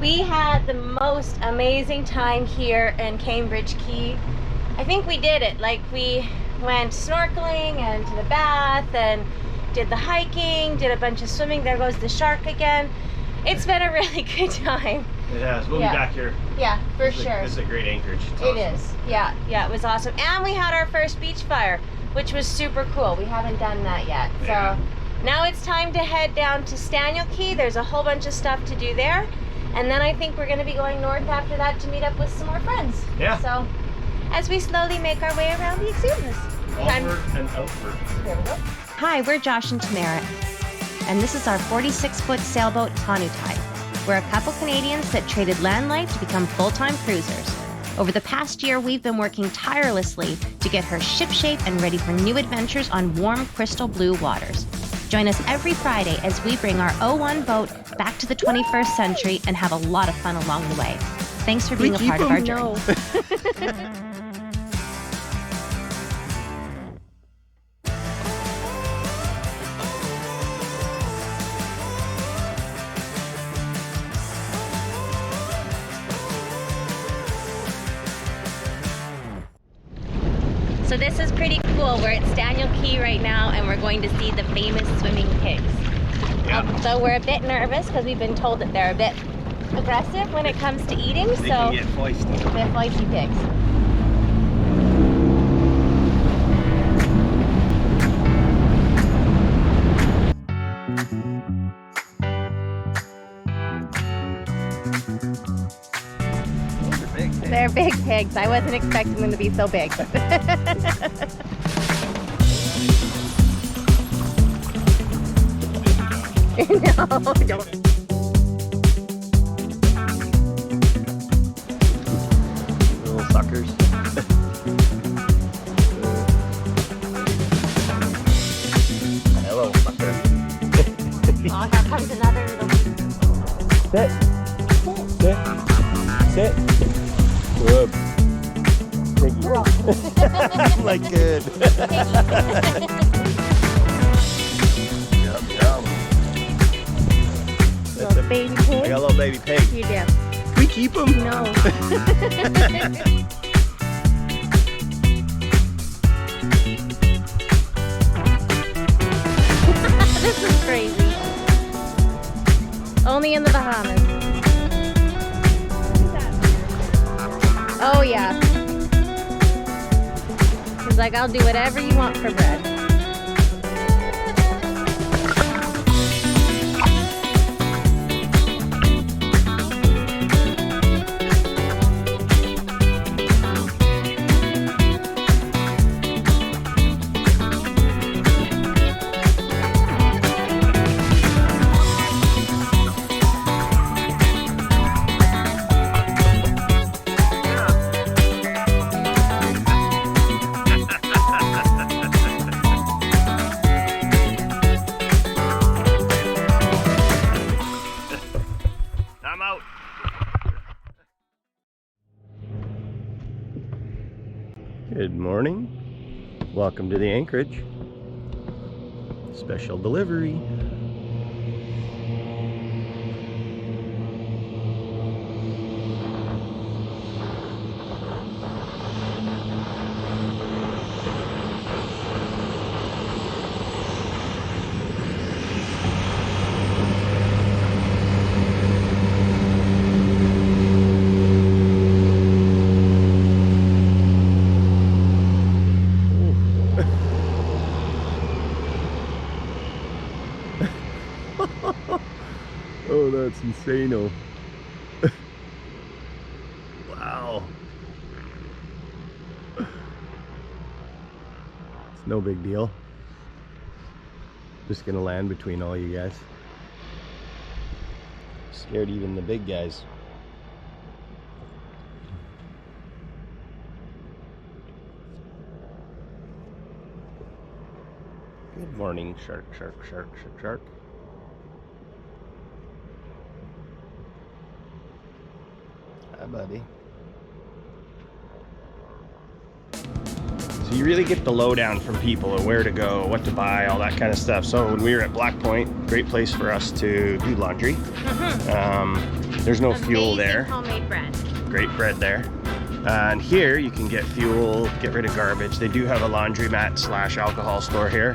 We had the most amazing time here in Cambridge Key. I think we did it. Like, we went snorkeling and to the bath and did the hiking, did a bunch of swimming. There goes the shark again. It's been a really good time. It has. We'll be back here. Yeah, for sure. This is a great Anchorage. It's awesome. It is. Yeah, it was awesome. And we had our first beach fire, which was super cool. We haven't done that yet. Yeah. So now it's time to head down to Staniel Cay. There's a whole bunch of stuff to do there. And then I think we're going to be going north after that to meet up with some more friends. Yeah. So as we slowly make our way around the Exumas. Onward and outward. Here we go. Hi, we're Josh and Tamara. And this is our 46-foot sailboat, Honu. We're a couple Canadians that traded land life to become full-time cruisers. Over the past year, we've been working tirelessly to get her shipshape and ready for new adventures on warm, crystal blue waters. Join us every Friday as we bring our 01 boat back to the 21st century and have a lot of fun along the way. Thanks for being a part of our journey. So this is pretty cool. We're at Staniel Cay right now and we're going to see the famous swimming pigs. Yeah. So we're a bit nervous because we've been told that they're a bit aggressive when it comes to eating. They can get feisty. They're feisty pigs. They're big pigs. I wasn't expecting them to be so big. No, don't. Little suckers. Hello, sucker. Oh, here comes another little. Sit. Sit. Sit. Good. Like good. Yum, yum. Little baby pig. I got a little baby pig. You do. Can we keep him? No. This is crazy. Only in the Bahamas. Oh yeah. He's like, I'll do whatever you want for bread. I'm out. Good morning. Welcome to the Anchorage. Special delivery. Oh, that's insane-o. Wow. It's no big deal. Just gonna land between all you guys. Scared even the big guys. Good morning, shark, shark, shark, shark, shark. Hi, buddy. So you really get the lowdown from people of where to go, what to buy, all that kind of stuff. So when we were at Black Point, great place for us to do laundry. There's no fuel there. Homemade bread. Great bread there. And here you can get fuel, get rid of garbage. They do have a laundromat / alcohol store here.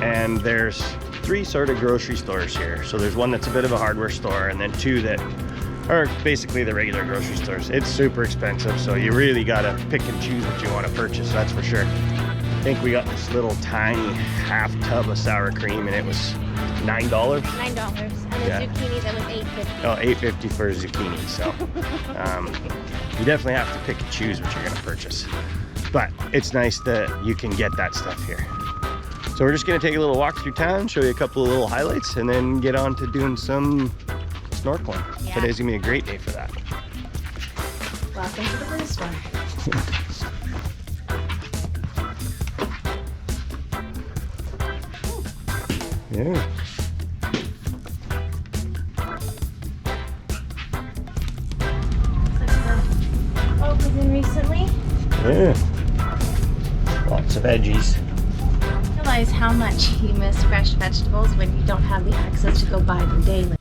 And there's 3 sort of grocery stores here. So there's one that's a bit of a hardware store, and then 2 that are basically the regular grocery stores. It's super expensive, so you really gotta pick and choose what you want to purchase, that's for sure. I think we got this little tiny half tub of sour cream, and it was $9. $9. And the zucchini that was $8.50. Oh, $8.50 for a zucchini. So you definitely have to pick and choose what you're gonna purchase. But it's nice that you can get that stuff here. So we're just gonna take a little walk through town, show you a couple of little highlights, and then get on to doing some snorkeling. Yeah. Today's gonna be a great day for that. Welcome to the blue storm. Yeah. Opened in recently. Yeah. Lots of veggies. Realize how much you miss fresh vegetables when you don't have the access to go buy them daily.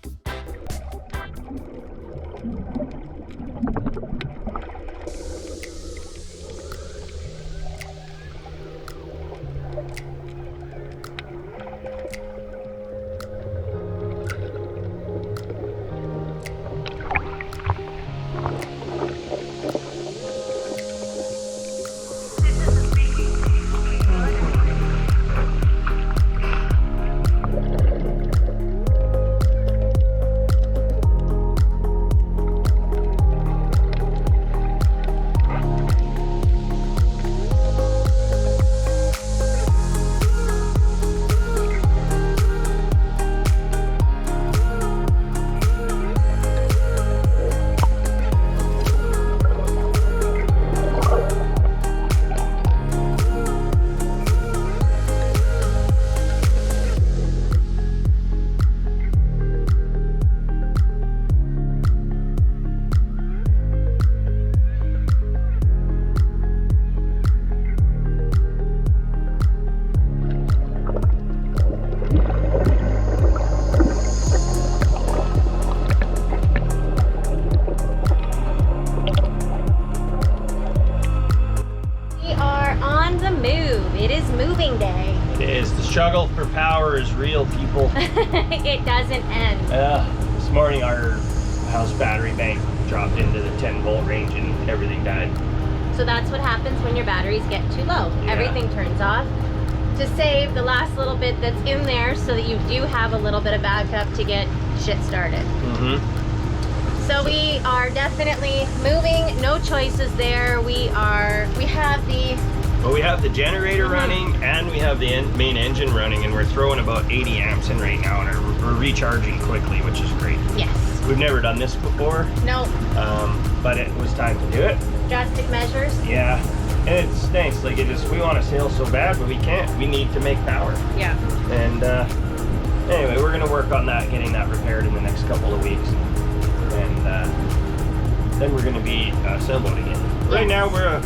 Struggle for power is real, people. It doesn't end. This morning our house battery bank dropped into the 10-volt range and everything died. So that's what happens when your batteries get too low. Yeah. Everything turns off to save the last little bit that's in there so that you do have a little bit of backup to get shit started. So we are definitely moving, no choices there. We have the Well, we have the generator running and we have the main engine running, and we're throwing about 80 amps in right now, and we're recharging quickly, which is great. Yes. We've never done this before. No. But it was time to do it. Drastic measures. Yeah. And it stinks. Like, we want to sail so bad, but we can't. We need to make power. Yeah. And anyway, we're going to work on that, getting that repaired in the next couple of weeks. And then we're going to be sailboating it. Right now, we're a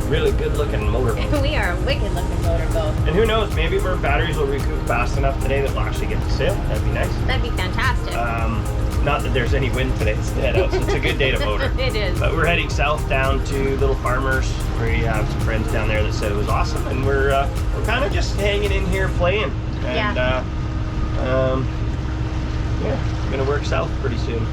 really good-looking motorboat. We are a wicked-looking motorboat. And who knows, maybe our batteries will recoup fast enough today that we'll actually get to sail. That'd be nice. That'd be fantastic. Not that there's any wind today to head out, so it's a good day to motor. It is. But we're heading south down to Little Farmers, where you have some friends down there that said it was awesome, and we're kind of just hanging in here playing. And yeah, we're gonna work south pretty soon.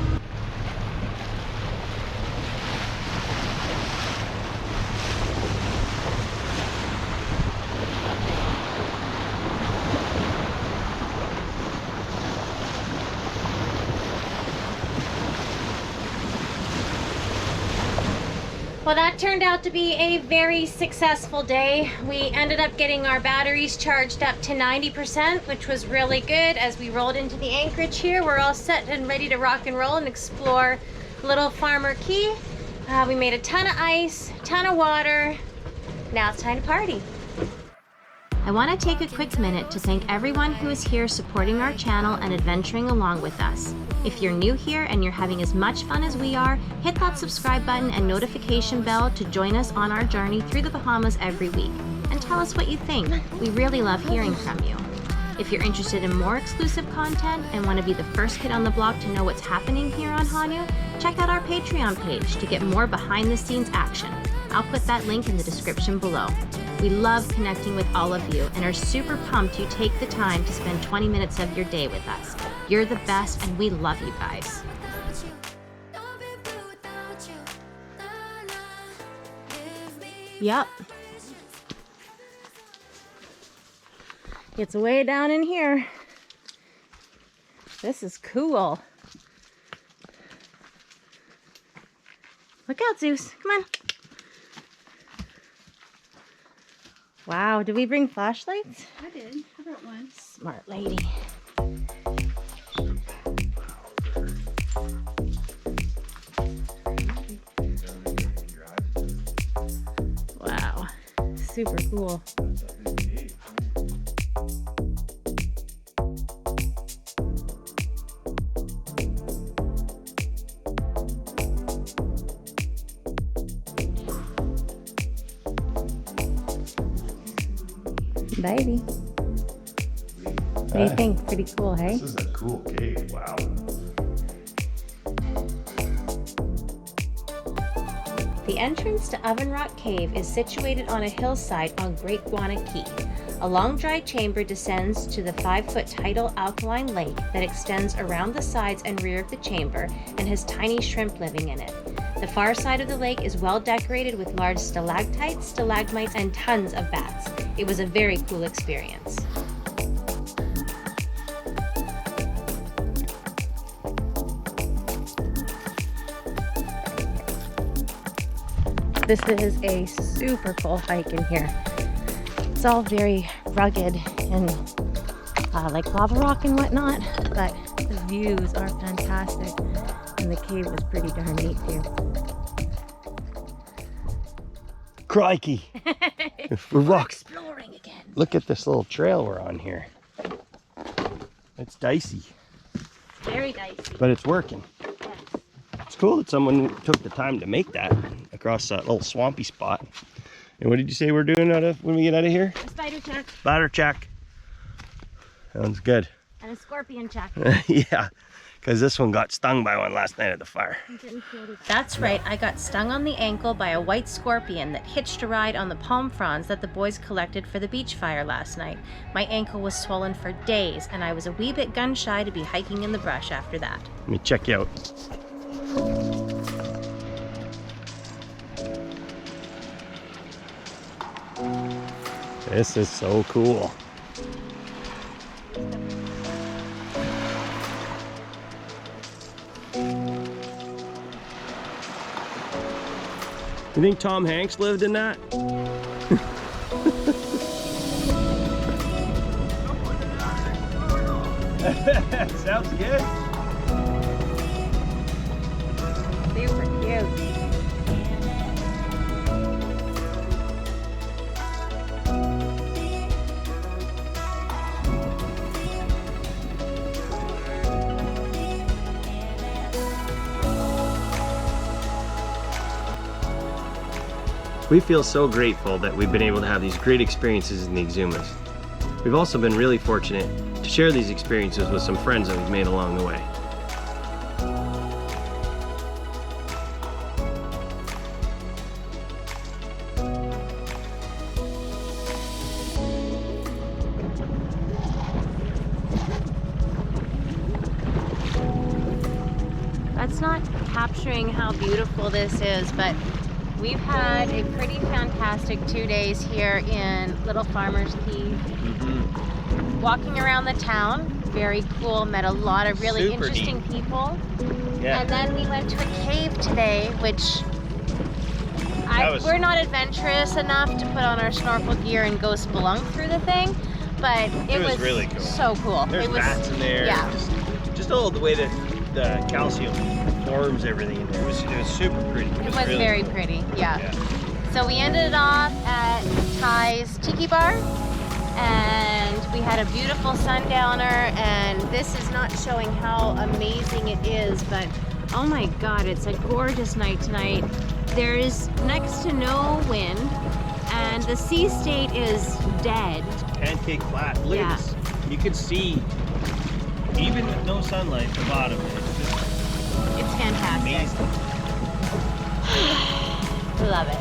Well, that turned out to be a very successful day. We ended up getting our batteries charged up to 90%, which was really good. As we rolled into the Anchorage here, we're all set and ready to rock and roll and explore Little Farmers Cay. We made a ton of ice, ton of water. Now it's time to party. I want to take a quick minute to thank everyone who is here supporting our channel and adventuring along with us. If you're new here and you're having as much fun as we are, hit that subscribe button and notification bell to join us on our journey through the Bahamas every week. And tell us what you think. We really love hearing from you. If you're interested in more exclusive content and want to be the first kid on the block to know what's happening here on Honu, check out our Patreon page to get more behind-the-scenes action. I'll put that link in the description below. We love connecting with all of you and are super pumped you take the time to spend 20 minutes of your day with us. You're the best and we love you guys. Yep. It's way down in here. This is cool. Look out, Zeus. Come on. Wow, did we bring flashlights? I did. I brought one. Smart lady. Wow, super cool. Baby. What do you think? Pretty cool, hey? This is a cool cave, wow. The entrance to Oven Rock Cave is situated on a hillside on Great Guana Key. A long dry chamber descends to the 5-foot tidal alkaline lake that extends around the sides and rear of the chamber and has tiny shrimp living in it. The far side of the lake is well decorated with large stalactites, stalagmites, and tons of bats. It was a very cool experience. This is a super cool hike in here. It's all very rugged and like lava rock and whatnot, but the views are fantastic. And the cave was pretty darn neat too. Crikey! We're rocks. Exploring again. Look at this little trail we're on here. It's dicey, Very dicey. but it's working. Yes. It's cool that someone took the time to make that across that little swampy spot. And what did you say we're doing when we get out of here? A spider check Batter check. Sounds good. and a scorpion check. Yeah, because this one got stung by one last night at the fire. That's right, I got stung on the ankle by a white scorpion that hitched a ride on the palm fronds that the boys collected for the beach fire last night. My ankle was swollen for days, and I was a wee bit gun shy to be hiking in the brush after that. Let me check you out. This is so cool. You think Tom Hanks lived in that? Sounds good. Super cute. We feel so grateful that we've been able to have these great experiences in the Exumas. We've also been really fortunate to share these experiences with some friends that we've made along the way. That's not capturing how beautiful this is, but we've had a pretty fantastic 2 days here in Little Farmers Cay. Walking around the town, very cool, met a lot of really Super interesting neat. people. Yeah. And then we went to a cave today, which was- we're not adventurous enough to put on our snorkel gear and go spelunk through the thing, but it was really cool. So cool. There's it was, bats in there. Yeah. Just all the way that the calcium forms everything in there. It was super pretty. It was really very cool. pretty, yeah. Yeah. So we ended off at Cay's Tiki Bar, and we had a beautiful sundowner, and this is not showing how amazing it is, but oh my god, it's a gorgeous night tonight. There is next to no wind, And the sea state is dead. Pancake flat. Look at this. You can see, even with no sunlight, the bottom. It's fantastic. Amazing. Love it.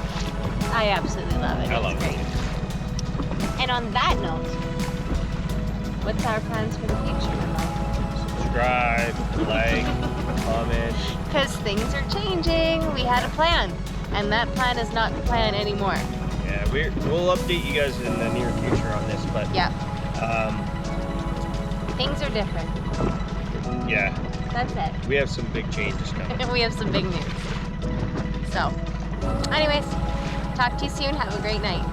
I absolutely love it. I love It's great. And on that note, what's our plans for the future? Subscribe, like, comment. Because things are changing. We had a plan, and that plan is not the plan anymore. Yeah, we'll update you guys in the near future on this, but Yeah. Things are different. Yeah, That's it. we have some big changes coming. We have some big news. So, anyways, talk to you soon. Have a great night.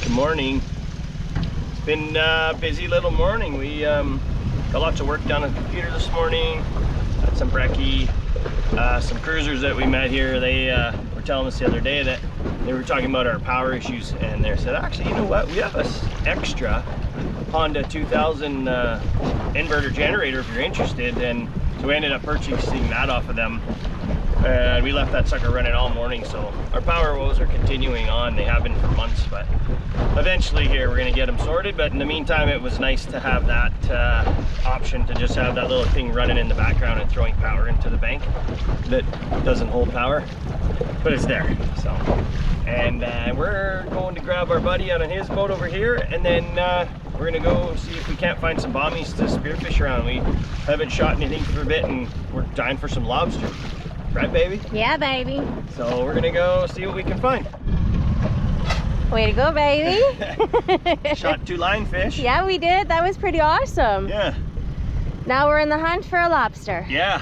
Good morning. It's been a busy little morning. We got lots of work done on the computer this morning. Got some brekkie, some cruisers that we met here. They were telling us the other day that they were talking about our power issues, and they said, actually, you know what? We have an extra Honda 2000 inverter generator if you're interested. And so we ended up purchasing that off of them. And we left that sucker running all morning, so our power woes are continuing on. They have been for months, but eventually here we're gonna get them sorted. But in the meantime, it was nice to have that option to just have that little thing running in the background and throwing power into the bank that doesn't hold power, but it's there. So, and we're going to grab our buddy out on his boat over here, and then we're gonna go see if we can't find some bommies to spearfish around. We haven't shot anything for a bit, and we're dying for some lobster. Right, baby? Yeah, baby. So we're gonna go see what we can find. Way to go, baby. Shot 2 lionfish. Yeah, we did. That was pretty awesome. Yeah. Now we're in the hunt for a lobster. Yeah.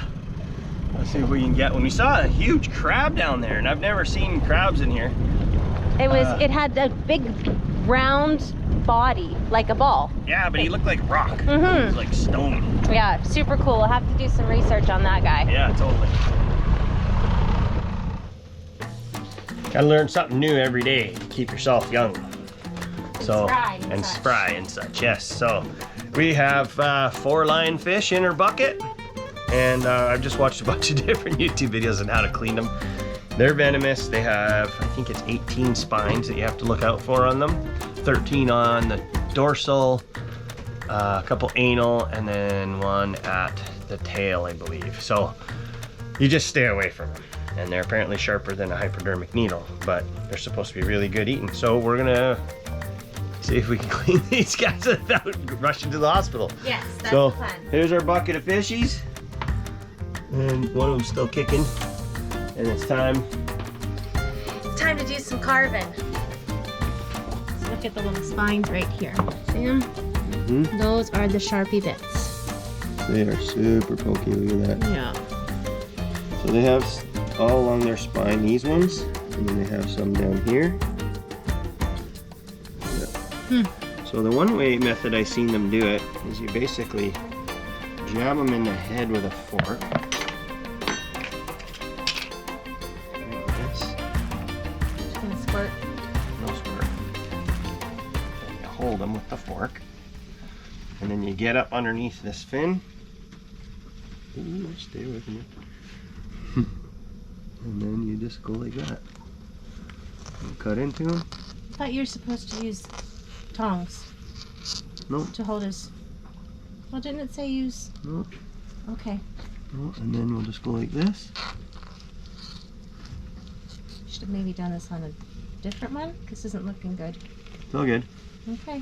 Let's see if we can get one. We saw a huge crab down there, and I've never seen crabs in here. It had a big round body, like a ball. Yeah, but he looked like rock. Mm-hmm. He was like stone. Yeah, super cool. We'll have to do some research on that guy. Yeah, totally. Gotta learn something new every day to keep yourself young. So, and spry and such, yes. So, we have 4 lionfish in our bucket, and I've just watched a bunch of different YouTube videos on how to clean them. They're venomous. They have, I think it's 18 spines that you have to look out for on them. 13 on the dorsal, a couple anal, and then 1 at the tail, I believe. So, you just stay away from them. And they're apparently sharper than a hypodermic needle, but they're supposed to be really good eating. So we're gonna see if we can clean these guys without rushing to the hospital. Yes, that's So the plan. here's our bucket of fishies, and one of them's still kicking. And it's time. It's time to do some carving. Let's look at the little spines right here. See them? Mm-hmm. Those are the Sharpie bits. They are super pokey. Look at that. Yeah. So they have all along their spine, these ones, and then they have some down here. Yeah. So the one way method I've seen them do it is you basically jab them in the head with a fork. Like this. Just gonna squirt. No squirt. And you hold them with the fork, and then you get up underneath this fin. Ooh, stay with me. And then you just go like that. And cut into him. I thought you were supposed to use tongs. No. To hold his. Well, didn't it say use? No. Okay. No. And then we'll just go like this. Should have maybe done this on a different one. This isn't looking good. It's all good. Okay.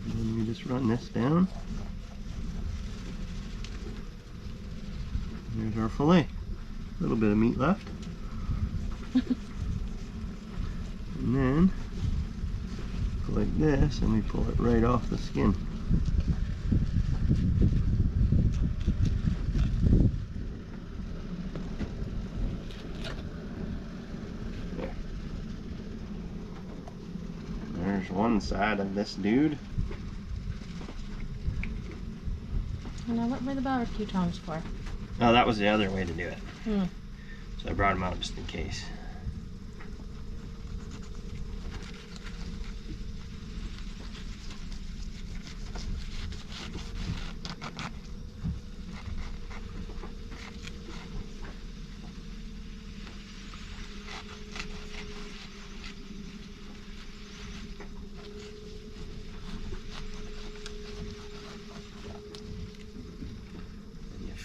And then you just run this down. There's our fillet. A little bit of meat left. And then go like this, and we pull it right off the skin. There. There's one side of this dude. Now, what were the barbecue tongs for? Oh, that was the other way to do it. Hmm. So I brought them out just in case.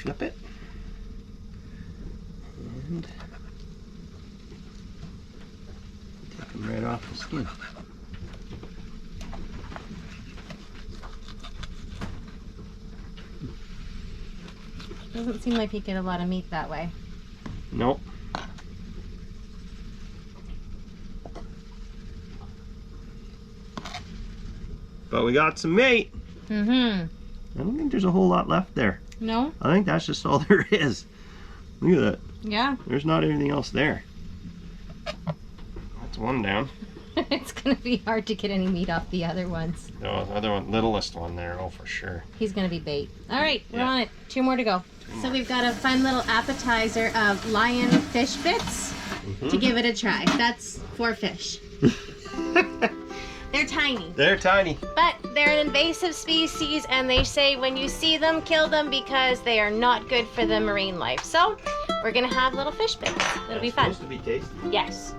flip it. And take them right off the skin. Doesn't seem like you get a lot of meat that way. Nope. But we got some meat. Mm-hmm. I don't think there's a whole lot left there. No? I think that's just all there is. Look at that. Yeah. There's not anything else there. That's one down. It's gonna be hard to get any meat off the other ones. No, the other one, littlest one there, oh for sure. He's gonna be bait. All right, we're on it. 2 more to go. So we've got a fun little appetizer of lion fish bits to give it a try. That's 4 fish. They're tiny. They're tiny. But they're an invasive species, and they say when you see them, kill them because they are not good for the marine life. So we're gonna have little fish bits. It'll be fun. Supposed to be tasty. Yes.